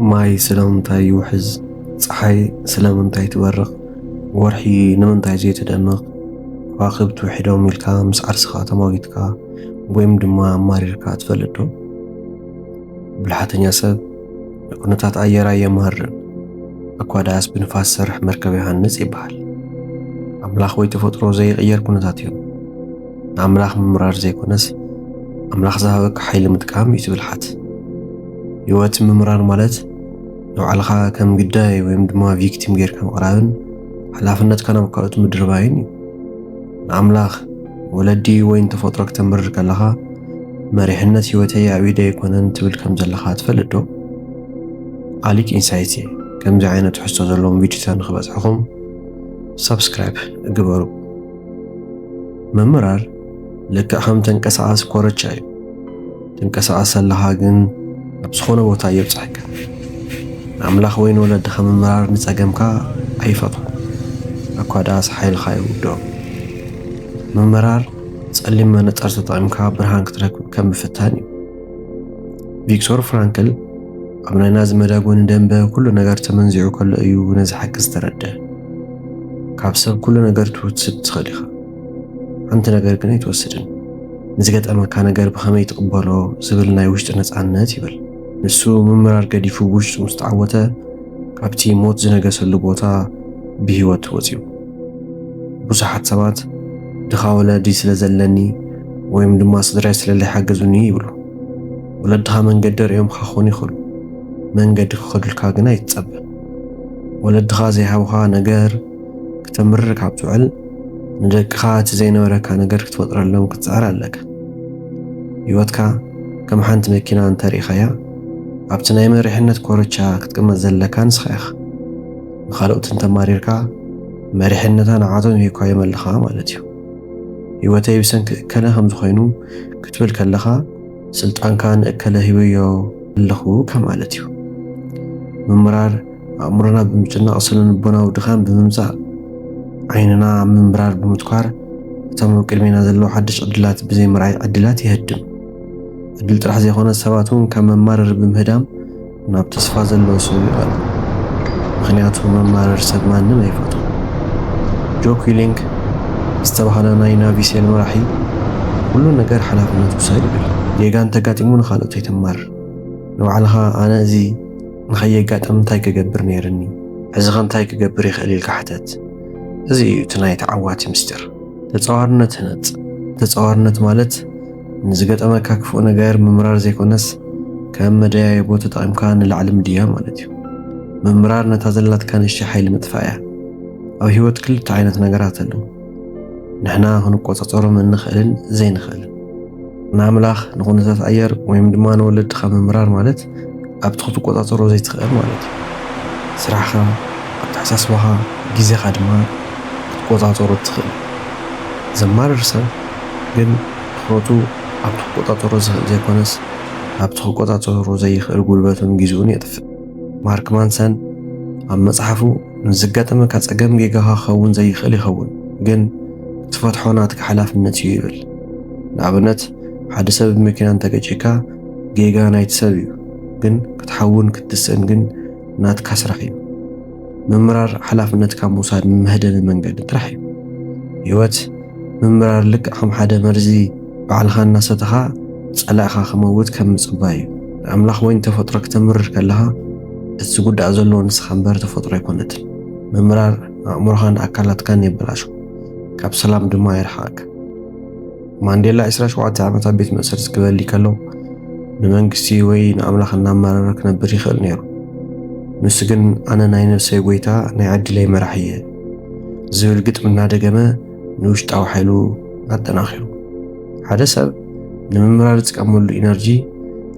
ማይ ስለምንታይ ይውሕዝ ፀሓይ ስለምንታይ ትበርቕ ወርሒ ንምንታይ ዘይትደምቕ ከዋኽብቲ ውሒዶም ኢልካ ምስ ዓርስኻ ተሟጊትካ ወይም ድማ ኣማሪርካ ትፈልጥ ዶ? ብልሓተኛ ሰብ ንኩነታት ኣየር ኣየማርርን እኳ ደኣስ ብንፋስ ዝሰርሕ መርከብ ይሃንጽ ይበሃል። ኣምላኽ ወይ ተፈጥሮ ዘይቕየር ኩነታት እዮም። ንኣምላኽ ምምራር ዘይኮነስ ኣምላኽ ዝሃበካ ሓይሊ ምጥቃም እዩ ትብልሓት። ህይወት ምምራር ማለት ንባዕልኻ ከም ግዳይ ወይም ድማ ቪክቲም ጌርካ ምቕራብን ሓላፍነትካ ናብ ካልኦት ምድርባይን እዩ። ንኣምላኽ ወለዲ ወይ ተፈጥሮ ክተምርር ከለኻ መሪሕነት ህይወተይ ኣብ ኢደይ ኣይኮነን ትብል ከም ዘለኻ ትፈልጥ ዶ? ኣሊክ ኢንሳይት እየ። ከምዚ ዓይነት ትሕዝቶ ዘለዎም ቪድዮታት ንኽበጽሕኹም ሰብስክራይብ እግበሩ። ምምራር ልክዕ ከም ተንቀሳቓሲ ኮረቻ እዩ። ተንቀሳቓሲ ኣለኻ ግን ናብ ዝኾነ ቦታ የብጽሕካ። ንኣምላኽ ወይ ንወለድኻ ምምራር ንጸገምካ ኣይፈትሖ እኳ ደኣስ ሓይልኻ ይውድኦ። ምምራር ጸሊም መነጽር ተጠቒምካ ብርሃን ክትረክብ ከም ምፍታን እዩ። ቪክቶር ፍራንክል ኣብ ናይ ናዚ መዳጉን ደንበ ኩሉ ነገር ተመንዚዑ ከሎ እዩ ነዚ ሓቂ ዝተረድእ። ካብ ሰብ ኩሉ ነገር ትውስድ ትኽእል ኢኻ፣ ሓንቲ ነገር ግን ኣይትወስድን። ንዝገጠመካ ነገር ብኸመይ ትቕበሎ ዝብል ናይ ውሽጢ ነፃነት ይብል። ንሱ ምምራር ገዲፉ ውሽጡ ምስ ተዓወተ ካብቲ ሞት ዝነገሰሉ ቦታ ብህይወት ወፂኡ። ብዙሓት ሰባት ድኻ ወለዲ ስለ ዘለኒ ወይም ድማ ስድራይ ስለለይ ሓገዙኒ ይብሉ። ወለድኻ መንገዲ ርዮም ክኾኑ ይኽእሉ፣ መንገዲ ክኸዱልካ ግን ኣይትጸብእ። ወለድኻ ዘይሃቡኻ ነገር ክተምርር ካብ ትውዕል ንደቅኻ እቲ ዘይነበረካ ነገር ክትፈጥረሎም ክትፅዕር ኣለካ። ህይወትካ ከም ሓንቲ መኪና እንተሪእኻያ ኣብቲ ናይ መሪሕነት ኮረቻ ክትቅመጥ ዘለካ ንስኻ ኢኻ። ንኻልኦት እንተማሪርካ መሪሕነታ ንዓቶም ሂብካ የመልኻ ማለት እዩ። ህይወተይ ብሰንኪ እከለ ከም ዝኾይኑ ክትብል ከለኻ ስልጣንካ ንእከለ ሂበዮ ኣለኹ ከማለት እዩ። ምምራር ኣእምሮና ብምጭናቕ ስለ ልቦናዊ ድኻም ብምምጻእ ዓይንና ምምራር ብምትኳር እቶም ኣብ ቅድሜና ዘለዉ ሓድሽ ዕድላት ብዘይምርኣይ ዕድላት ይህድም። ዕድል ጥራሕ ዘይኮነ ሰባት እውን ከም መማረር ብምህዳም ናብ ተስፋ ዘለዎ ሰብ ይቐርቡ። ምክንያቱ መማረር ሰብ ማንም ኣይፈቱ። ጆ ኩዊሊንግ ዝተባህለ ናይ ናቪ ሴል መራሒ ኩሉ ነገር ሓላፍነት ውሰድ ይብል። ጌጋ እንተጋጢሙ ንኻልኦት ኣይተማርር። ንባዕልኻ ኣነ እዚ ንኸየጋጥም እንታይ ክገብር ነይርኒ፣ ሕዚ ኸ እንታይ ክገብር ይኽእል ኢልካ ሕተት። እዚ እዩ እቲ ናይ ተዓዋቲ ምስጢር። ተጻዋርነት ህነጽ። ተጻዋርነት ማለት ንዝገጠመካ ክፉእ ነገር ምምራር ዘይኮነስ ከም መደያየቦ ተጠቒምካ ንላዕሊ ምድያ ማለት እዩ። ምምራር ነታ ዘለላትካ ንእሽተይ ሓይሊ ምጥፋእ እያ። ኣብ ህይወት ክልተ ዓይነት ነገራት ኣለዉ፣ ንሕና ክንቆፃፀሮም እንኽእልን ዘይንኽእልን። ንኣምላኽ ንኹነታት ኣየር ወይም ድማ ንወለድኻ ምምራር ማለት ኣብቲ ክትቆፃፀሮ ዘይትኽእል ማለት እዩ። ስራሕኻ፣ ኣተሓሳስባኻ፣ ግዜኻ ድማ ክትቆፃፀሮ ትኽእል። ዘማርር ሰብ ግን ትኹረቱ ኣብቲ ክቆፃፀሮ ዝኽእል ዘይኮነስ ኣብቲ ክቆፃፀሮ ዘይኽእል ጉልበቱን ግዚኡን የጥፍእ። ማርክ ማንሰን ኣብ መጽሓፉ ንዝጋጠመካ ጸገም ጌጋኻ ክኸውን ዘይኽእል ይኸውን፣ ግን ክትፈትሖ ናትካ ሓላፍነት እዩ ይብል። ንኣብነት ሓደ ሰብ ብመኪና እንተገጪካ ጌጋ ናይቲ ሰብ እዩ፣ ግን ክትሓውን ክትስእን ግን ናትካ ስራሕ እዩ። ምምራር ሓላፍነትካ ምውሳድ መህደኒ መንገዲ ጥራሕ እዩ። ህይወት ምምራር ልክዕ ከም ሓደ መርዚ ባዕልኻ እናሰተኻ ጸላእኻ ክመውት ከም ምጽባይ እዩ። ንኣምላኽ ወይ ተፈጥሮ ክተምርር ከለኻ እቲ ዝጉዳእ ዘለዎ ንስኻ እምበር ተፈጥሮ ኣይኮነትን። ምምራር ኣእምሮኻን ኣካላትካን የበላሾ፣ ካብ ሰላም ድማ ይርሕቐካ። ማንዴላ 27 ዓመታት ቤት መእሰርቲ ክበሊ ከሎ ንመንግስቲ ወይ ንኣምላኽ እናመራረ ክነብር ይኽእል ነይሩ። ንሱ ግን ኣነ ናይ ነፍሰይ ጎይታ ናይ ዓድለይ መራሕ እየ ዝብል ግጥም እናደገመ ንውሽጣዊ ሓይሉ ኣጠናኺሩ። ሓደ ሰብ ንምምራር ዝጥቀመሉ ኢነርጂ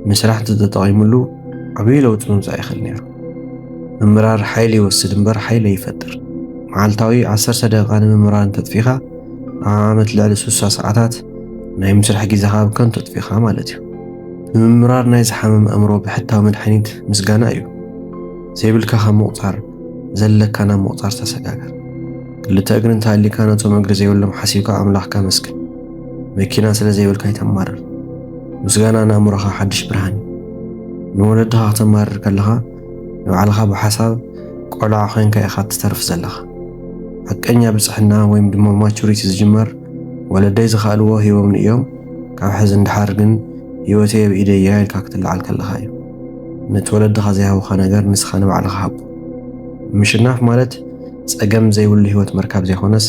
ንስራሕ እንተተጠቒሙሉ ዓብዪ ለውጢ ምምጻእ ይኽእል ነይሩ። ምምራር ሓይሊ ይወስድ እምበር ሓይሊ ይፈጥር። መዓልታዊ 10 ደቂቓ ንምምራር እንተጥፊኻ ኣብ ዓመት ልዕሊ 60 ሰዓታት ናይ ምስራሕ ጊዜኻ ብከንቱ ኣጥፊኻ ማለት እዩ። ንምምራር ናይ ዝሓመም ኣእምሮ ብሕታዊ መድሓኒት ምስጋና እዩ። ዘይብልካ ካብ ምቑፃር ዘለካ ናብ ምቑፃር ተሰጋገር። ክልተ እግሪ እንተሃሊካ ነቶም እግሪ ዘይብሎም ሓሲብካ ኣምላኽካ መስግን። መኪና ስለ ዘይብልካ ይተማርር። ምስጋና ንኣእምሮኻ ሓድሽ ብርሃን እዩ። ንወለድኻ ክትመርር ከለኻ ንባዕልኻ ብሓሳብ ቆልዓ ኮይንካ ኢኻ ትተርፍ ዘለኻ ሓቀኛ ብፅሕና ወይም ድማ ማቹሪቲ ዝጅመር ወለደይ ዝኽኣልዎ ሂቦም እዮም ካብ ሕዚ እንድሓር ግን ህይወተይ ብኢደያ ኢልካ ክትለዓል ከለኻ እዩ ነቲ ወለድኻ ዘይሃቡኻ ነገር ንስኻ ንባዕልኻ ሃቡ ምሽናፍ ማለት ፀገም ዘይብሉ ህይወት መርካብ ዘይኮነስ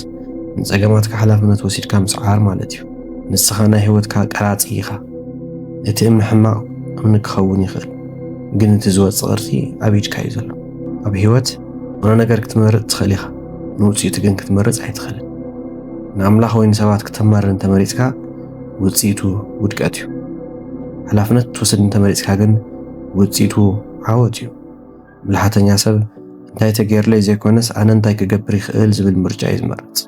ንፀገማትካ ሓላፍነት ወሲድካ ምፅዓር ማለት እዩ ንስኻ ናይ ህይወትካ ቀራፂ ኢኻ እቲ ሕማቕ እምኒ ክኸውን ይኽእል ግን እቲ ዝወፅእ ቅርፂ ኣብ ኢድካ እዩ ዘሎ ኣብ ህይወት ሆነ ነገር ክትመርፅ ትኽእል ኢኻ ንውፅኢቱ ግን ክትመርፅ ኣይትኽእልን ንኣምላኽ ወይ ንሰባት ክተማርር እንተመሪፅካ ውፅኢቱ ውድቀት እዩ ሓላፍነት ትወስድ እንተመሪፅካ ግን ውፅኢቱ ዓወት እዩ ብልሓተኛ ሰብ እንታይ ተገይርለይ ዘይኮነስ ኣነ እንታይ ክገብር ይኽእል ዝብል ምርጫ እዩ ዝመርፅ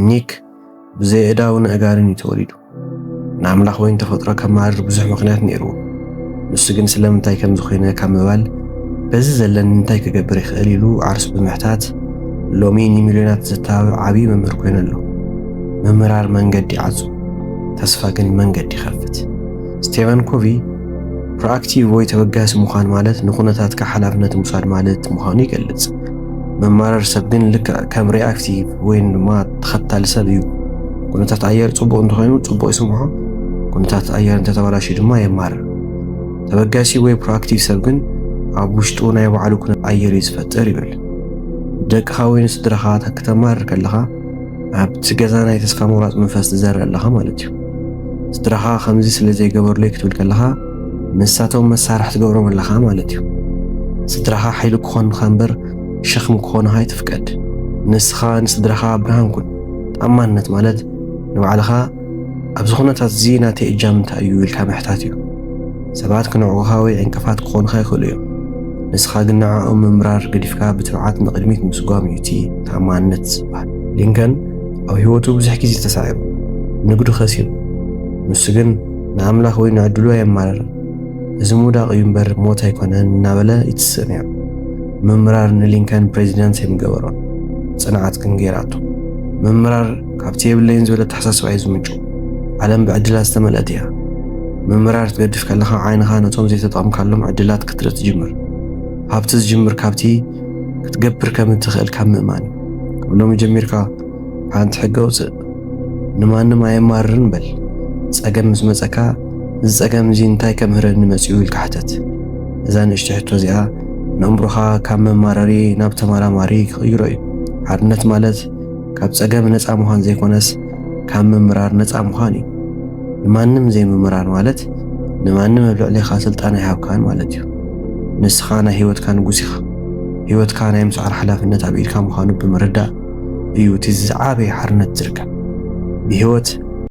ኒክ ብዘይ ዕዳውን ኣጋርን እዩ ተወሊዱ ንኣምላኽ ወይ ተፈጥሮ ከማርር ብዙሕ ምኽንያት ነይርዎ ንሱ ግን ስለምንታይ ከም ዝኾነ ካብ ምባል በዚ ዘለኒ እንታይ ክገብር ይኽእል ኢሉ ዓርሱ ብምሕታት ሎሚ ንሚልዮናት ዘተባብዕ ዓብዪ መምህር ኮይኑ ኣሎ ምምራር መንገዲ ይዓፁ ተስፋ ግን መንገዲ ይኸፍት ስቴቨን ኮቪ ፕሮአክቲቭ ወይ ተበጋሲ ምዃን ማለት ንኹነታትካ ሓላፍነት ምውሳድ ማለት ምዃኑ ይገልጽ መማረር ሰብ ግን ልክዕ ከም ሪአክቲቭ ወይ ድማ ተኸታሊ ሰብ እዩ ኩነታት ኣየር ጽቡቕ እንተኾይኑ ጽቡቕ ይስምዖ ኩነታት ኣየር እንተተበላሹ ድማ የማርር ተበጋሲ ወይ ፕሮአክቲቭ ሰብ ግን ኣብ ውሽጡ ናይ ባዕሉ ኩነት ኣየር ዝፈጥር ይብል ደቅኻ ወይ ንስድራኻ ክትማርር ከለኻ ኣብቲ ገዛ ናይ ተስፋ ምቑራጽ መንፈስ ትዘርእ ኣለኻ ማለት እዩ ስድራኻ ከምዚ ስለ ዘይገበሩለይ ክትብል ከለኻ ንሳቶም መሳርሒ ትገብሮም ኣለኻ ማለት እዩ ስድራኻ ሓይሊ ክኾንካ እምበር ሸኽሚ ክኾንካ ኣይትፍቀድ ንስኻ ንስድራኻ ብርሃን ኩን ተኣማንነት ማለት ንባዕልኻ ኣብዚ ኩነታት እዚ ናተይ እጃም እንታይ እዩ ኢልካ ምሕታት እዩ ሰባት ክንዕቑኻ ወይ ዕንቅፋት ክኾንካ ይኽእሉ እዮም ንስኻ ግን ንዕኦም ምምራር ገዲፍካ ብትብዓት ንቕድሚት ምስጓም እዩ እቲ ተኣማንነት ዝበሃል ሊንከን ኣብ ህይወቱ ብዙሕ ግዜ ተሳዒሩ ንግዱ ኸሲሩ ንሱ ግን ንኣምላኽ ወይ ንዕድሉ የማረረን እዚ ሙዳቕ እዩ እምበር ሞት ኣይኮነን እናበለ ይትስእ ነይሩ ምምራር ንሊንከን ፕሬዚደንት የምገበሮን ፅንዓት ግን ገይራቶ ምምራር ካብቲ የብለይን ዝበለ ተሓሳስባ እዩ ዝምንጩ ዓለም ብዕድላት ዝተመልአት እያ ምምራር ትገድፍ ከለኻ ዓይንኻ ነቶም ዘይተጠቐምካሎም ዕድላት ክትርኢ ትጅምር ሃብቲ ዝጅምር ካብቲ ክትገብር ከም እትኽእል ካብ ምእማን እዩ ካብ ሎሚ ጀሚርካ ሓንቲ ሕጊ ኣውፅእ ንማንም ኣየማርርን በል ፀገም ምስ መፀካ እዚ ፀገም እዚ እንታይ ከምህረኒ መፅኡ ኢልካ ሕተት እዛ ንእሽቲ ሕቶ እዚኣ ንእምሮኻ ካብ መማረሪ ናብ ተመራማሪ ክቕይሮ እዩ ሓርነት ማለት ካብ ፀገም ነፃ ምዃን ዘይኮነስ ካብ ምምራር ነፃ ምዃን እዩ ንማንም ዘይምምራር ማለት ንማንም ኣብ ልዕሊኻ ስልጣን ኣይሃብካን ማለት እዩ ንስኻ ናይ ህይወትካ ንጉስ ኢኻ ህይወትካ ናይ ምስዓር ሓላፍነት ኣብ ኢድካ ምዃኑ ብምርዳእ እዩ እቲ ዝዓበየ ሓርነት ዝርከብ ብህይወት